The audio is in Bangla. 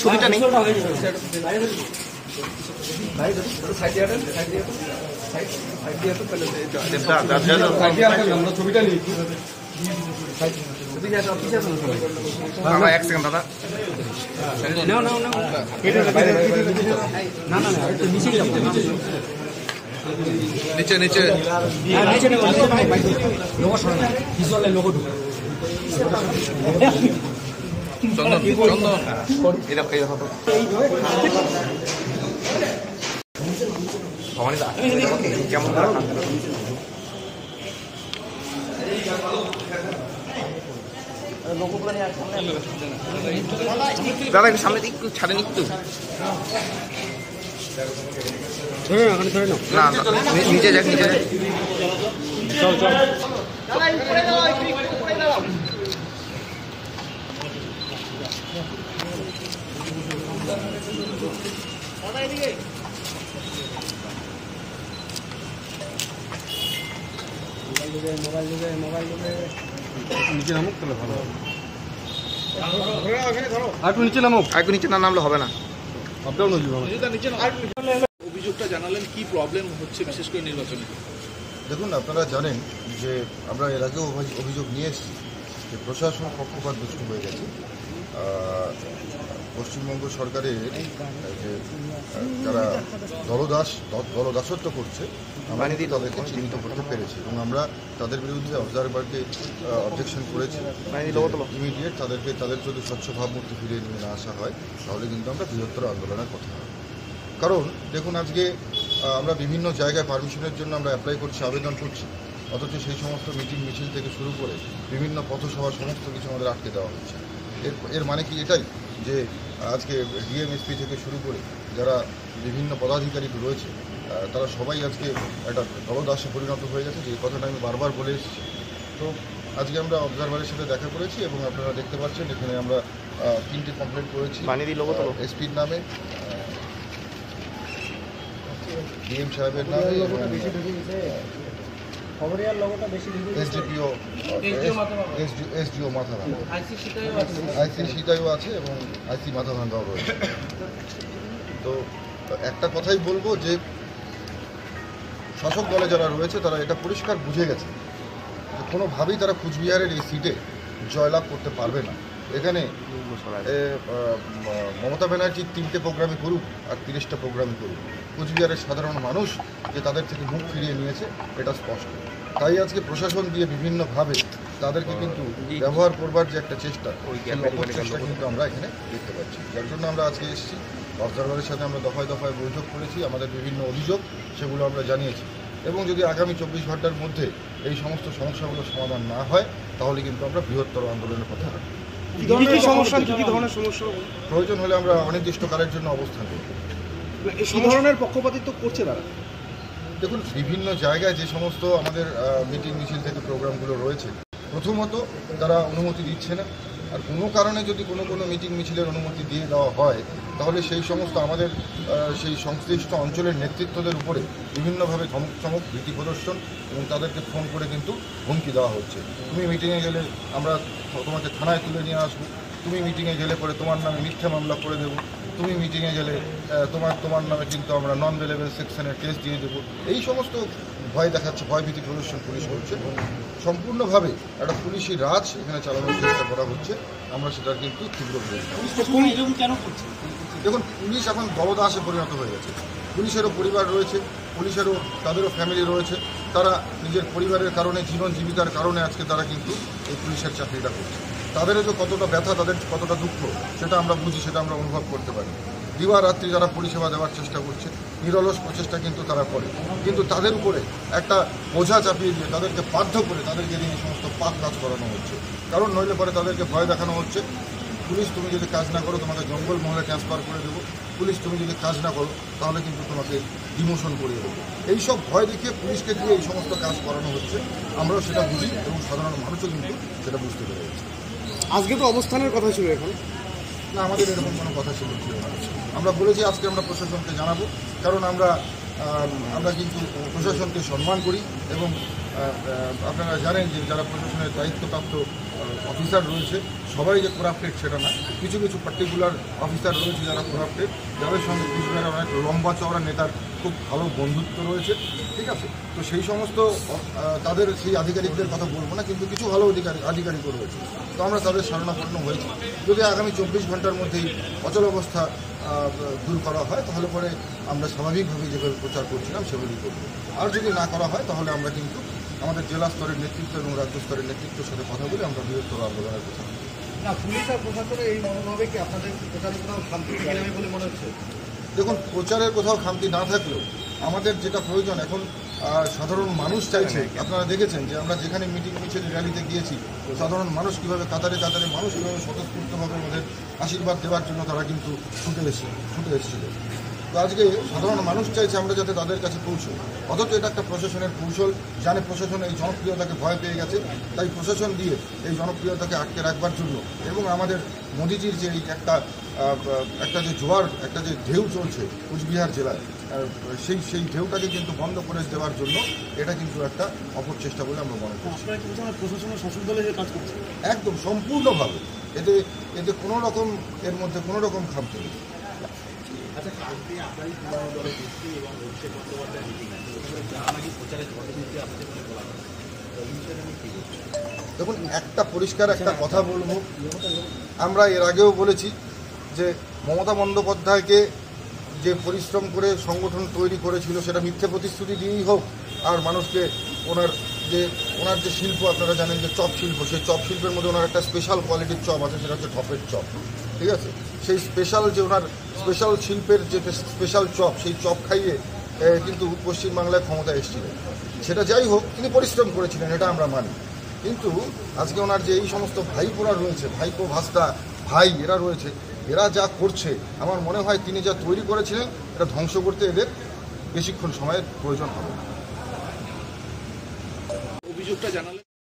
ছবিটা নেই ছবিটা নেই এক সেকেন্ড দাদা নিচে নিচে চন্দন চন্দন কেমন দাদা একটু সামনে একটু ছাড়েন একটু না নিচে যাক নিচে চল চল মোবাইল নিচে নামুক তাহলে ভালো হবে। একটু নিচে নামুক, একটু নিচে না নামলে হবে না। অভিযোগটা জানালেন, কি প্রবলেম হচ্ছে বিশেষ করে নির্বাচনে? দেখুন, আপনারা জানেন যে আমরা এর আগেও অভিযোগ নিয়ে এসেছি যে প্রশাসন পক্ষপাত দুষ্ট হয়ে গেছে। পশ্চিমবঙ্গ সরকারের যে যারা দলদাসত্ব করছে আমরা তাদেরকে চিহ্নিত করতে পেরেছি এবং আমরা তাদের বিরুদ্ধে অবজারভারকে অবজেকশন করেছি। ইমিডিয়েট তাদের যদি স্বচ্ছ ভাবমূর্তি ফিরিয়ে নিয়ে না আসা হয় তাহলে কিন্তু আমরা বৃহত্তর আন্দোলনের কথা হবে। কারণ দেখুন, আজকে আমরা বিভিন্ন জায়গায় পারমিশনের জন্য আমরা অ্যাপ্লাই করছি, আবেদন করছি, অথচ সেই সমস্ত মিটিং মিছিল থেকে শুরু করে বিভিন্ন পথসভা সমস্ত কিছু আমাদের আটকে দেওয়া হচ্ছে। এর মানে কি এটাই যে আজকে ডিএমএসপি থেকে শুরু করে যারা বিভিন্ন পদাধিকারী রয়েছে তারা সবাই আজকে একটা দলদাসে পরিণত হয়ে গেছে, যে কথাটা আমি বারবার বলে এসেছি। তো আজকে আমরা অবজারভারের সাথে দেখা করেছি এবং আপনারা দেখতে পাচ্ছেন এখানে আমরা 3টে কমপ্লেন করেছি এসপির নামে, ডিএম সাহেবের নামে এবং এসডিও মাথাভাঙ্গা, আইসি সিটাইও আছে এবং আইসি মাথাভাঙ্গাও রয়েছে। তো একটা কথাই বলবো যে শাসক দলে যারা রয়েছে তারা এটা পরিষ্কার বুঝে গেছে যে কোনোভাবেই তারা কুচবিহারের এই সিটে জয়লাভ করতে পারবে না। এখানে মমতা ব্যানার্জি 3টে প্রোগ্রামই করুক আর 30টা প্রোগ্রামই করুক, কুচবিহারের সাধারণ মানুষ যে তাদের থেকে মুখ ফিরিয়ে নিয়েছে এটা স্পষ্ট। তাই আজকে প্রশাসন দিয়ে বিভিন্নভাবে তাদেরকে কিন্তু ব্যবহার করবার যে একটা চেষ্টা, অপচেষ্টা কিন্তু আমরা এখানে দেখতে পাচ্ছি। যার জন্য আমরা আজকে এসেছি, অবজারভারের সাথে আমরা দফায় দফায় বৈঠক করেছি, আমাদের বিভিন্ন অভিযোগ সেগুলো আমরা জানিয়েছি এবং যদি আগামী 24 ঘন্টার মধ্যে এই সমস্ত সমস্যাগুলো সমাধান না হয় তাহলে কিন্তু আমরা বৃহত্তর আন্দোলনের কথা রাখব। প্রয়োজন হলে আমরা অনির্দিষ্টকালের জন্য অবস্থান করব। এই ধরনের পক্ষপাতিত্ব করছে তারা। দেখুন, বিভিন্ন জায়গায় যে সমস্ত আমাদের মিটিং মিছিল থেকে প্রোগ্রামগুলো রয়েছে, প্রথমত তারা অনুমতি দিচ্ছে না, আর কোনো কারণে যদি কোনো মিটিং মিছিলের অনুমতি দিয়ে দেওয়া হয় তাহলে সেই সমস্ত আমাদের সেই সংশ্লিষ্ট অঞ্চলের নেতৃত্বদের উপরে বিভিন্নভাবে ধমক ভীতি প্রদর্শন এবং তাদেরকে ফোন করে কিন্তু হুমকি দেওয়া হচ্ছে। তুমি মিটিংয়ে গেলে আমরা তোমাকে থানায় তুলে নিয়ে আসবো, তুমি মিটিংয়ে গেলে পরে তোমার নামে মিথ্যা মামলা করে দেবো, তুমি মিটিংয়ে গেলে তোমার নামে কিন্তু আমরা নন ভেলেবল সেকশনের কেস দিয়ে দেবো। এই সমস্ত ভয় দেখাচ্ছে, ভয়ভীতি প্রদর্শন পুলিশ করছে। সম্পূর্ণভাবে একটা পুলিশি রাজ এখানে চালানোর চেষ্টা করা হচ্ছে, আমরা সেটার কিন্তু তীব্র বিরোধী। দেখুন, পুলিশ এখন দলদাসে পরিণত হয়ে গেছে। পুলিশেরও পরিবার রয়েছে, পুলিশেরও তাদেরও ফ্যামিলি রয়েছে, তারা নিজের পরিবারের কারণে, জীবন জীবিকার কারণে আজকে তারা কিন্তু এই পুলিশের চাকরিটা করছে। তাদেরও যে কতটা ব্যথা, তাদের কতটা দুঃখ সেটা আমরা বুঝি, সেটা আমরা অনুভব করতে পারি। দিবারাত্রি যারা পরিষেবা দেওয়ার চেষ্টা করছে, নিরলস প্রচেষ্টা কিন্তু তারা করে, কিন্তু তাদের উপরে একটা বোঝা চাপিয়ে দিয়ে তাদেরকে বাধ্য করে তাদেরকে নিয়ে সমস্ত পাপ কাজ করানো হচ্ছে। কারণ নইলে পরে তাদেরকে ভয় দেখানো হচ্ছে, পুলিশ তুমি যদি কাজ না করো তোমাকে জঙ্গল মহলে ট্রান্সফার করে দেবো, পুলিশ তুমি যদি কাজ না করো তাহলে কিন্তু তোমাকে ডিমোশন করিয়ে দেবো। এইসব ভয় দেখিয়ে পুলিশকে দিয়ে এই সমস্ত কাজ করানো হচ্ছে। আমরাও সেটা বুঝি এবং সাধারণ মানুষও কিন্তু সেটা বুঝতে পেরে গেছে। আজকে তো অবস্থানের কথা ছিল, এখন না, আমাদের এরকম কোনো কথা ছিল না। আমরা বলেছি আজকে আমরা প্রশাসনকে জানাবো, কারণ আমরা কিন্তু প্রশাসনকে সম্মান করি এবং আপনারা জানেন যে যারা প্রশাসনের দায়িত্বপ্রাপ্ত অফিসার রয়েছে সবাই যে করাপ্টেড সেটা না, কিছু কিছু পার্টিকুলার অফিসার রয়েছে যারা করাপ্টেড, যাদের সঙ্গে কুচবিহারের অনেক লম্বা চওড়া নেতার খুব ভালো বন্ধুত্ব রয়েছে, ঠিক আছে। তো সেই সমস্ত তাদের সেই আধিকারিকদের কথা বলবো না, কিন্তু কিছু ভালো আধিকারিকও রয়েছে। তো আমরা তাদের শরণাপন্ন হয়েছি। যদি আগামী 24 ঘন্টার মধ্যেই অচল অবস্থা দূর করা হয় তাহলে পরে আমরা স্বাভাবিকভাবে যেভাবে প্রচার করছিলাম সেভাবেই করব। আর যদি না করা হয় তাহলে আমরা কিন্তু আমাদের জেলা স্তরের নেতৃত্ব এবং রাজ্য স্তরের নেতৃত্বের সাথে কথা বলে আমরা বৃহত্তর আন্দোলনের কথা বলব। না, পুলিশ আর প্রশাসনের এই মনোভাবে কি আপনাদের প্রচারে কোথাও শান্তি ফিরে নেবে বলে মনে হচ্ছে? দেখুন, প্রচারের কোথাও খামতি না থাকলেও আমাদের যেটা প্রয়োজন এখন সাধারণ মানুষ চাইছে, আপনারা দেখেছেন যে আমরা যেখানে মিটিং মিছিল র্যালিতে গিয়েছি সাধারণ মানুষ কীভাবে কাতারে মানুষ কীভাবে স্বতঃস্ফূর্তভাবে আমাদের আশীর্বাদ দেওয়ার জন্য তারা কিন্তু ছুটে এসেছিল। তো আজকে সাধারণ মানুষ চাইছে আমরা যাতে তাদের কাছে পৌঁছই, অথচ এটা একটা প্রশাসনের কৌশল, জানে প্রশাসন এই জনপ্রিয়তাকে ভয় পেয়ে গেছে, তাই প্রশাসন দিয়ে এই জনপ্রিয়তাকে আটকে রাখবার জন্য এবং আমাদের মোদিজির যে একটা যে জোয়ার, একটা যে ঢেউ চলছে কুচবিহার জেলায়, সেই ঢেউটাকে কিন্তু বন্ধ করে দেওয়ার জন্য এটা কিন্তু একটা অপচেষ্টা বলে আমরা মনে করছি। প্রশাসনের শাসক দলে যে কাজ করছে একদম সম্পূর্ণভাবে এতে কোনো রকম এর মধ্যে কোনো রকম খামতি নেই। আচ্ছা, কালকে আপনারই পুরানো দলের ব্যক্তি এবং অভিষেক বন্দ্যোপাধ্যায় মিটিং আছে, যারা নাকি প্রচারে জবাবদিহিতে আপনাদের বলে বলা হয়, এই বিষয়ে আমি কী বলছি? দেখুন, একটা পরিষ্কার একটা কথা বলবো, আমরা এর আগেও বলেছি যে মমতা বন্দ্যোপাধ্যায়কে যে পরিশ্রম করে সংগঠন তৈরি করেছিল সেটা মিথ্যে প্রতিশ্রুতি দিয়েই হোক, আর মানুষকে ওনার যে শিল্প, আপনারা জানেন যে চপ শিল্প, সেই চপ শিল্পের মধ্যে ওনার একটা স্পেশাল কোয়ালিটির চপ আছে, সেটা হচ্ছে ঢপের চপ, ঠিক আছে। সেই ওনার স্পেশাল শিল্পের যে স্পেশাল চপ, সেই চপ খাইয়ে কিন্তু পশ্চিমবাংলায় ক্ষমতা এসেছিলেন। সেটা যাই হোক, তিনি পরিশ্রম করেছিলেন, এটা আমরা মানি। কিন্তু আজকে ওনার যে এই সমস্ত ভাইপোরা রয়েছে, ভাইপো ভাস্তা ভাই এরা রয়েছে, এরা যা করছে আমার মনে হয় তিনি যা তৈরি করেছিলেন এটা ধ্বংস করতে এদের বেশিক্ষণ সময়ের প্রয়োজন হবে না। অভিযোগটা জানালেন।